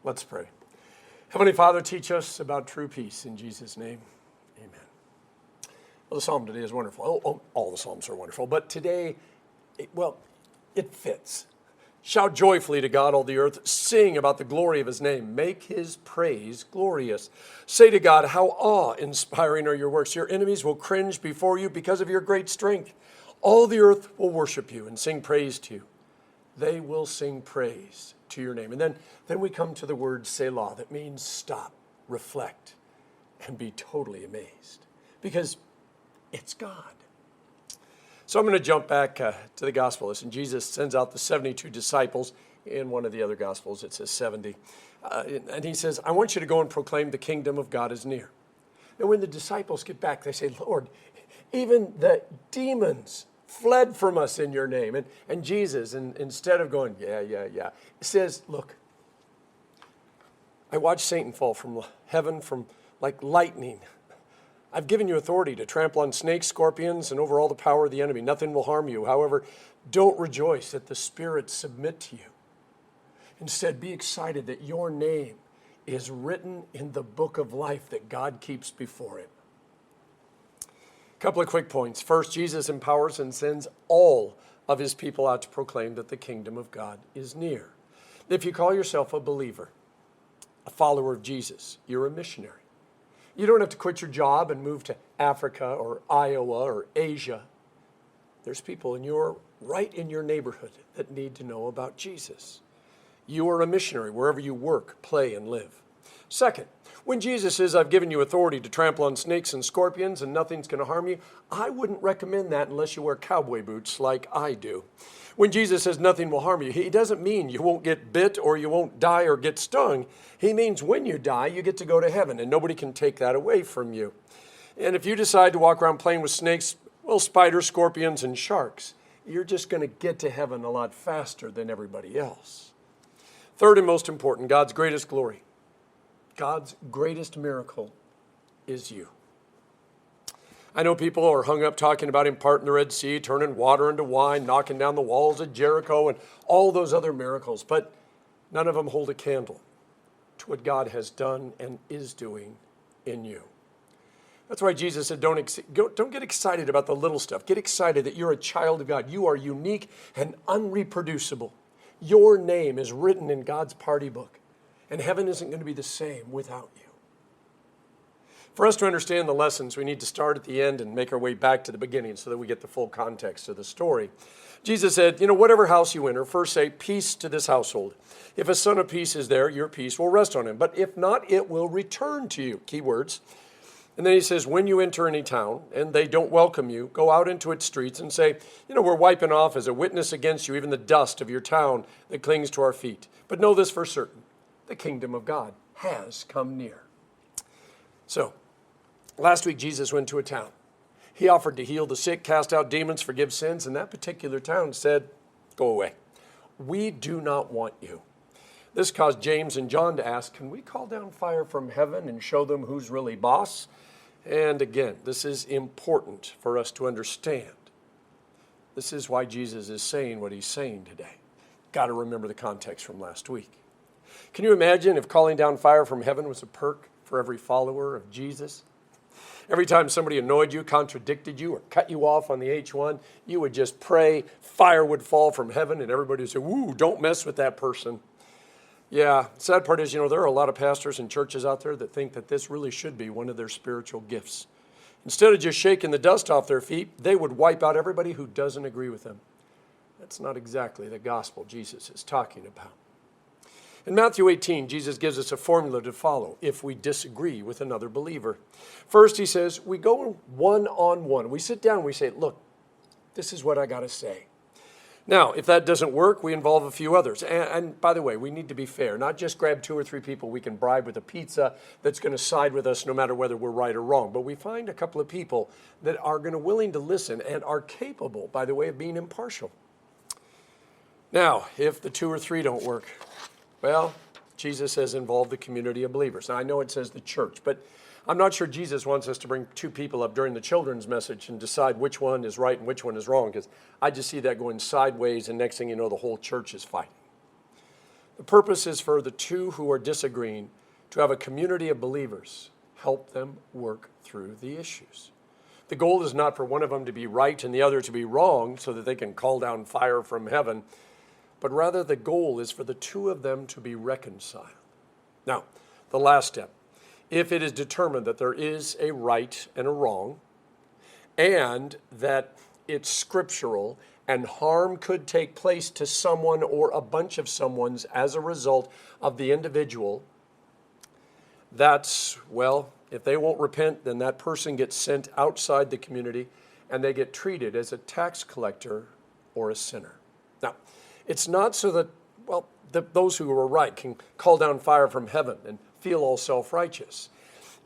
Let's pray. Heavenly Father, teach us about true peace in Jesus' name. Amen. Well, the psalm today is wonderful. All the psalms are wonderful, but today, it fits. Shout joyfully to God, all the earth. Sing about the glory of his name. Make his praise glorious. Say to God, how awe-inspiring are your works. Your enemies will cringe before you because of your great strength. All the earth will worship you and sing praise to you. They will sing praise to your name. And then we come to the word Selah, that means stop, reflect, and be totally amazed. Because it's God. So I'm going to jump back to the gospel. Listen, Jesus sends out the 72 disciples. In one of the other gospels, it says 70. And he says, I want you to go and proclaim the kingdom of God is near. And when the disciples get back, they say, Lord, even the demons fled from us in your name. And Jesus, instead of going, yeah, says, look, I watched Satan fall from heaven from like lightning. I've given you authority to trample on snakes, scorpions, and over all the power of the enemy. Nothing will harm you. However, don't rejoice that the spirits submit to you. Instead, be excited that your name is written in the book of life that God keeps before him. A couple of quick points. First, Jesus empowers and sends all of his people out to proclaim that the kingdom of God is near. If you call yourself a believer, a follower of Jesus, you're a missionary. You don't have to quit your job and move to Africa or Iowa or Asia. There's people right in your neighborhood that need to know about Jesus. You are a missionary wherever you work, play, and live. Second, when Jesus says, I've given you authority to trample on snakes and scorpions and nothing's going to harm you, I wouldn't recommend that unless you wear cowboy boots like I do. When Jesus says nothing will harm you, he doesn't mean you won't get bit or you won't die or get stung. He means when you die, you get to go to heaven, and nobody can take that away from you. And if you decide to walk around playing with snakes, spiders, scorpions, and sharks, you're just going to get to heaven a lot faster than everybody else. Third and most important, God's greatest glory, God's greatest miracle is you. I know people are hung up talking about him parting the Red Sea, turning water into wine, knocking down the walls of Jericho, and all those other miracles, but none of them hold a candle to what God has done and is doing in you. That's why Jesus said, don't get excited about the little stuff. Get excited that you're a child of God. You are unique and unreproducible. Your name is written in God's party book, and heaven isn't going to be the same without you. For us to understand the lessons, we need to start at the end and make our way back to the beginning so that we get the full context of the story. Jesus said, whatever house you enter, first say, peace to this household. If a son of peace is there, your peace will rest on him. But if not, it will return to you. Key words. And then he says, when you enter any town and they don't welcome you, go out into its streets and say, we're wiping off as a witness against you even the dust of your town that clings to our feet. But know this for certain, the kingdom of God has come near. So, last week Jesus went to a town. He offered to heal the sick, cast out demons, forgive sins, and that particular town said, go away. We do not want you. This caused James and John to ask, can we call down fire from heaven and show them who's really boss? And again, this is important for us to understand. This is why Jesus is saying what he's saying today. Got to remember the context from last week. Can you imagine if calling down fire from heaven was a perk for every follower of Jesus? Every time somebody annoyed you, contradicted you, or cut you off on the H1, you would just pray, fire would fall from heaven, and everybody would say, woo, don't mess with that person. Yeah, sad part is, there are a lot of pastors and churches out there that think that this really should be one of their spiritual gifts. Instead of just shaking the dust off their feet, they would wipe out everybody who doesn't agree with them. That's not exactly the gospel Jesus is talking about. In Matthew 18, Jesus gives us a formula to follow if we disagree with another believer. First, he says, we go one-on-one. We sit down and we say, look, this is what I got to say. Now, if that doesn't work, we involve a few others. And by the way, we need to be fair, not just grab 2 or 3 people we can bribe with a pizza that's going to side with us no matter whether we're right or wrong. But we find a couple of people that are going to willing to listen and are capable, by the way, of being impartial. Now, if the 2 or 3 don't work, well, Jesus has involved the community of believers. Now, I know it says the church, but I'm not sure Jesus wants us to bring 2 people up during the children's message and decide which one is right and which one is wrong, because I just see that going sideways, and next thing you know, the whole church is fighting. The purpose is for the two who are disagreeing to have a community of believers help them work through the issues. The goal is not for one of them to be right and the other to be wrong so that they can call down fire from heaven, but rather the goal is for the two of them to be reconciled. Now, the last step, if it is determined that there is a right and a wrong, and that it's scriptural and harm could take place to someone or a bunch of someone's as a result of the individual, that's, well, if they won't repent, then that person gets sent outside the community and they get treated as a tax collector or a sinner. Now, it's not so that, well, those who are right can call down fire from heaven and feel all self-righteous.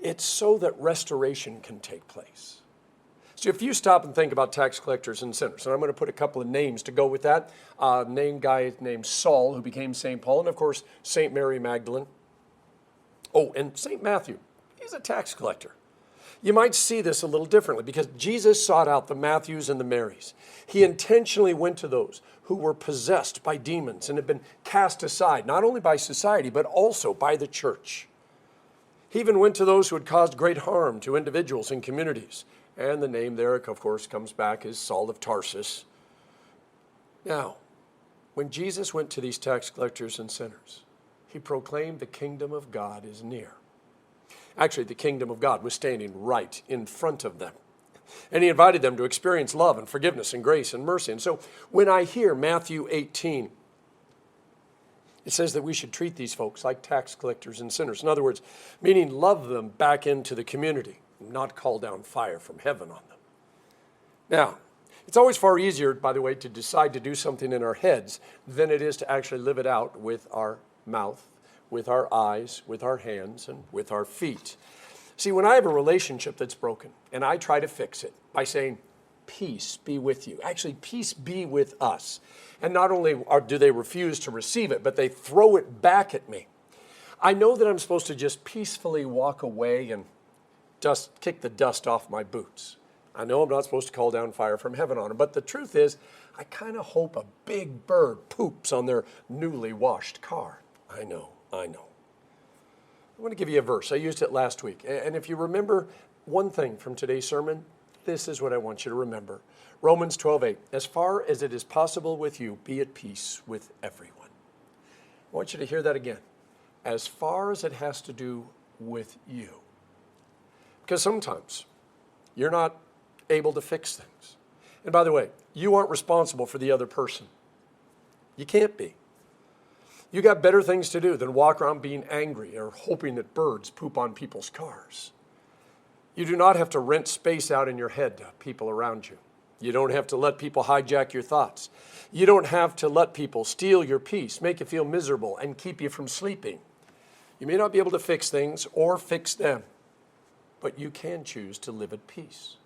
It's so that restoration can take place. So if you stop and think about tax collectors and sinners, and I'm going to put a couple of names to go with that, guy named Saul, who became St. Paul, and of course, St. Mary Magdalene. Oh, and St. Matthew, he's a tax collector. You might see this a little differently because Jesus sought out the Matthews and the Marys. He intentionally went to those who were possessed by demons and had been cast aside, not only by society, but also by the church. He even went to those who had caused great harm to individuals and communities. And the name there, of course, comes back as Saul of Tarsus. Now, when Jesus went to these tax collectors and sinners, he proclaimed the kingdom of God is near. Actually, the kingdom of God was standing right in front of them. And he invited them to experience love and forgiveness and grace and mercy. And so when I hear Matthew 18, it says that we should treat these folks like tax collectors and sinners. In other words, meaning love them back into the community, not call down fire from heaven on them. Now, it's always far easier, by the way, to decide to do something in our heads than it is to actually live it out with our mouth, with our eyes, with our hands, and with our feet. See, when I have a relationship that's broken and I try to fix it by saying, peace be with you. Actually, peace be with us. And not only do they refuse to receive it, but they throw it back at me. I know that I'm supposed to just peacefully walk away and just kick the dust off my boots. I know I'm not supposed to call down fire from heaven on them, but the truth is, I kind of hope a big bird poops on their newly washed car. I know. I'm going to give you a verse. I used it last week. And if you remember one thing from today's sermon, this is what I want you to remember. Romans 12:8. As far as it is possible with you, be at peace with everyone. I want you to hear that again. As far as it has to do with you. Because sometimes you're not able to fix things. And by the way, you aren't responsible for the other person. You can't be. You got better things to do than walk around being angry or hoping that birds poop on people's cars. You do not have to rent space out in your head to people around you. You don't have to let people hijack your thoughts. You don't have to let people steal your peace, make you feel miserable, and keep you from sleeping. You may not be able to fix things or fix them, but you can choose to live at peace.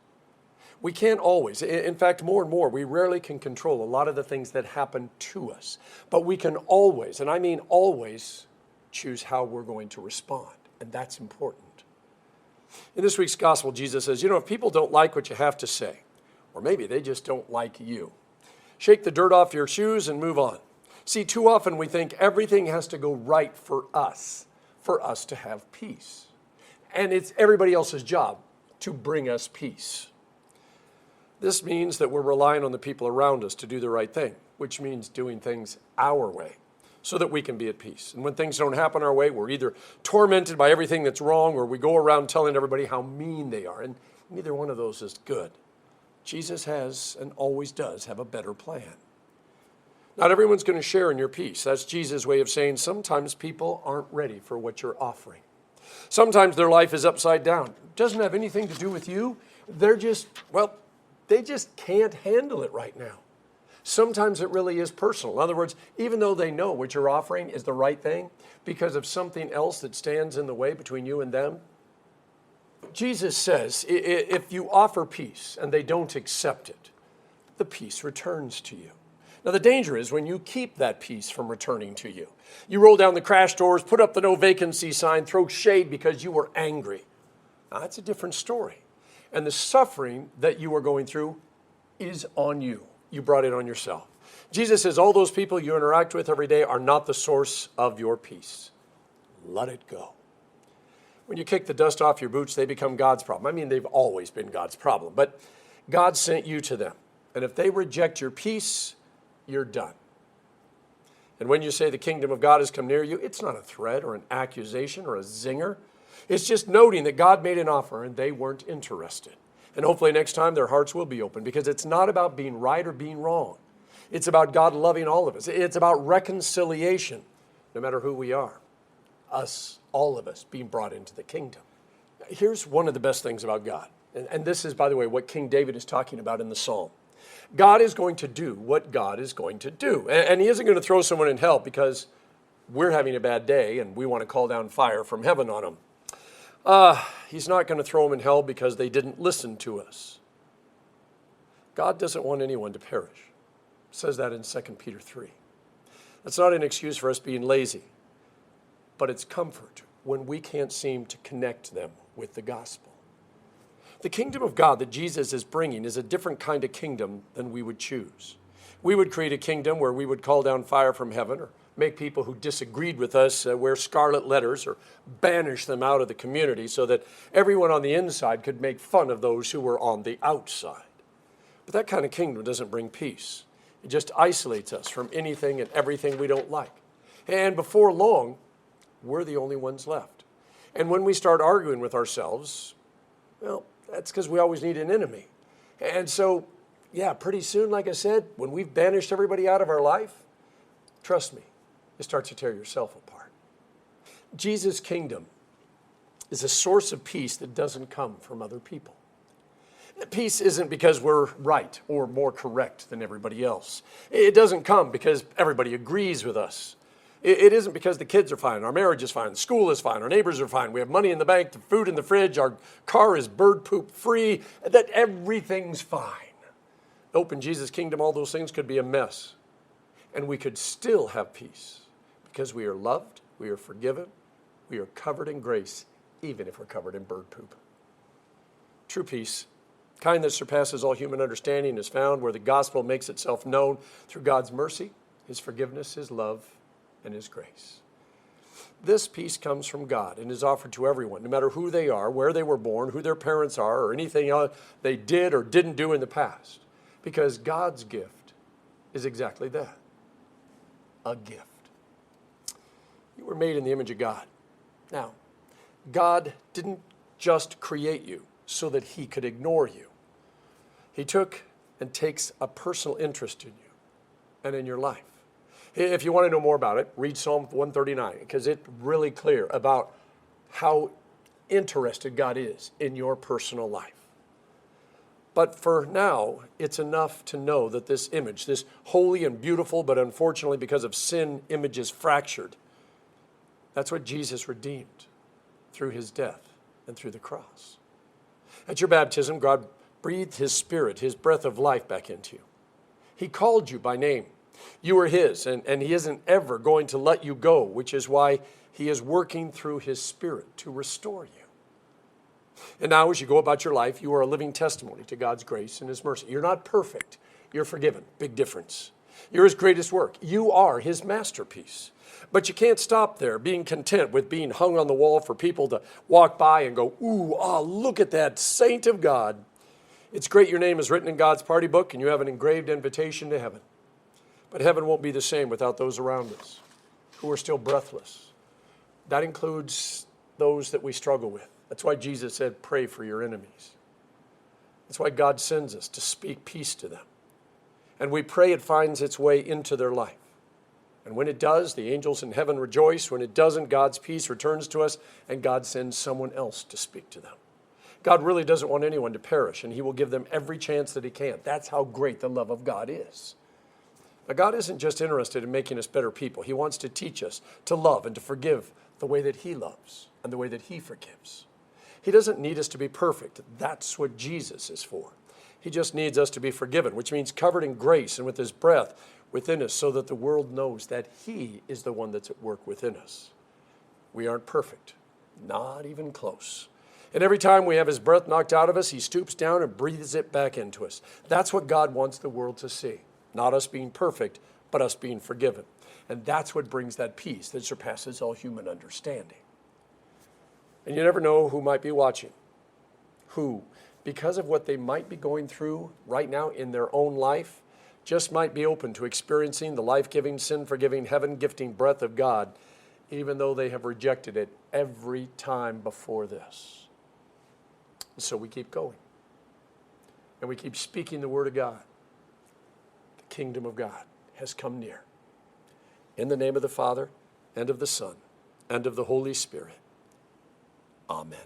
We can't always, in fact, more and more, we rarely can control a lot of the things that happen to us. But we can always, and I mean always, choose how we're going to respond. And that's important. In this week's gospel, Jesus says, if people don't like what you have to say, or maybe they just don't like you, shake the dirt off your shoes and move on. See, too often we think everything has to go right for us to have peace. And it's everybody else's job to bring us peace. This means that we're relying on the people around us to do the right thing, which means doing things our way so that we can be at peace. And when things don't happen our way, we're either tormented by everything that's wrong or we go around telling everybody how mean they are. And neither one of those is good. Jesus has and always does have a better plan. Not everyone's going to share in your peace. That's Jesus' way of saying sometimes people aren't ready for what you're offering. Sometimes their life is upside down. It doesn't have anything to do with you. They just can't handle it right now. Sometimes it really is personal. In other words, even though they know what you're offering is the right thing, because of something else that stands in the way between you and them, Jesus says, if you offer peace and they don't accept it, the peace returns to you. Now, the danger is when you keep that peace from returning to you. You roll down the crash doors, put up the no vacancy sign, throw shade because you were angry. Now, that's a different story. And the suffering that you are going through is on you. You brought it on yourself. Jesus says all those people you interact with every day are not the source of your peace. Let it go. When you kick the dust off your boots, they become God's problem. I mean, they've always been God's problem, but God sent you to them. And if they reject your peace, you're done. And when you say the kingdom of God has come near you, it's not a threat or an accusation or a zinger. It's just noting that God made an offer and they weren't interested. And hopefully next time their hearts will be open, because it's not about being right or being wrong. It's about God loving all of us. It's about reconciliation, no matter who we are. Us, all of us, being brought into the kingdom. Here's one of the best things about God. And this is, by the way, what King David is talking about in the Psalm. God is going to do what God is going to do. And he isn't going to throw someone in hell because we're having a bad day and we want to call down fire from heaven on them. He's not going to throw them in hell because they didn't listen to us. God doesn't want anyone to perish. It says that in 2 Peter 3. That's not an excuse for us being lazy, but it's comfort when we can't seem to connect them with the gospel. The kingdom of God that Jesus is bringing is a different kind of kingdom than we would choose. We would create a kingdom where we would call down fire from heaven, or make people who disagreed with us wear scarlet letters, or banish them out of the community so that everyone on the inside could make fun of those who were on the outside. But that kind of kingdom doesn't bring peace. It just isolates us from anything and everything we don't like. And before long, we're the only ones left. And when we start arguing with ourselves, well, that's because we always need an enemy. And so, yeah, pretty soon, like I said, when we've banished everybody out of our life, trust me, it starts to tear yourself apart. Jesus' kingdom is a source of peace that doesn't come from other people. Peace isn't because we're right or more correct than everybody else. It doesn't come because everybody agrees with us. It isn't because the kids are fine, our marriage is fine, the school is fine, our neighbors are fine, we have money in the bank, the food in the fridge, our car is bird poop free, that everything's fine. Nope, in Jesus' kingdom, all those things could be a mess. And we could still have peace because we are loved, we are forgiven, we are covered in grace, even if we're covered in bird poop. True peace, kind that surpasses all human understanding, is found where the gospel makes itself known through God's mercy, his forgiveness, his love, and his grace. This peace comes from God and is offered to everyone, no matter who they are, where they were born, who their parents are, or anything else they did or didn't do in the past. Because God's gift is exactly that, a gift. You were made in the image of God. Now, God didn't just create you so that he could ignore you. He took and takes a personal interest in you and in your life. If you want to know more about it, read Psalm 139, because it's really clear about how interested God is in your personal life. But for now, it's enough to know that this image, this holy and beautiful, but unfortunately because of sin, image is fractured. That's what Jesus redeemed through his death and through the cross. At your baptism, God breathed his spirit, his breath of life back into you. He called you by name. You are his, and he isn't ever going to let you go, which is why he is working through his spirit to restore you. And now as you go about your life, you are a living testimony to God's grace and his mercy. You're not perfect. You're forgiven. Big difference. You're his greatest work. You are his masterpiece. But you can't stop there, being content with being hung on the wall for people to walk by and go, ooh, look at that saint of God. It's great your name is written in God's party book and you have an engraved invitation to heaven. But heaven won't be the same without those around us who are still breathless. That includes those that we struggle with. That's why Jesus said, pray for your enemies. That's why God sends us to speak peace to them. And we pray it finds its way into their life. And when it does, the angels in heaven rejoice. When it doesn't, God's peace returns to us, and God sends someone else to speak to them. God really doesn't want anyone to perish, and he will give them every chance that he can. That's how great the love of God is. Now, God isn't just interested in making us better people. He wants to teach us to love and to forgive the way that he loves and the way that he forgives. He doesn't need us to be perfect. That's what Jesus is for. He just needs us to be forgiven, which means covered in grace and with his breath within us so that the world knows that he is the one that's at work within us. We aren't perfect, not even close. And every time we have his breath knocked out of us, he stoops down and breathes it back into us. That's what God wants the world to see. Not us being perfect, but us being forgiven. And that's what brings that peace that surpasses all human understanding. And you never know who might be watching. Who, because of what they might be going through right now in their own life, just might be open to experiencing the life-giving, sin-forgiving, heaven-gifting breath of God, even though they have rejected it every time before this. And so we keep going. And we keep speaking the word of God. The kingdom of God has come near. In the name of the Father, and of the Son, and of the Holy Spirit. Amen.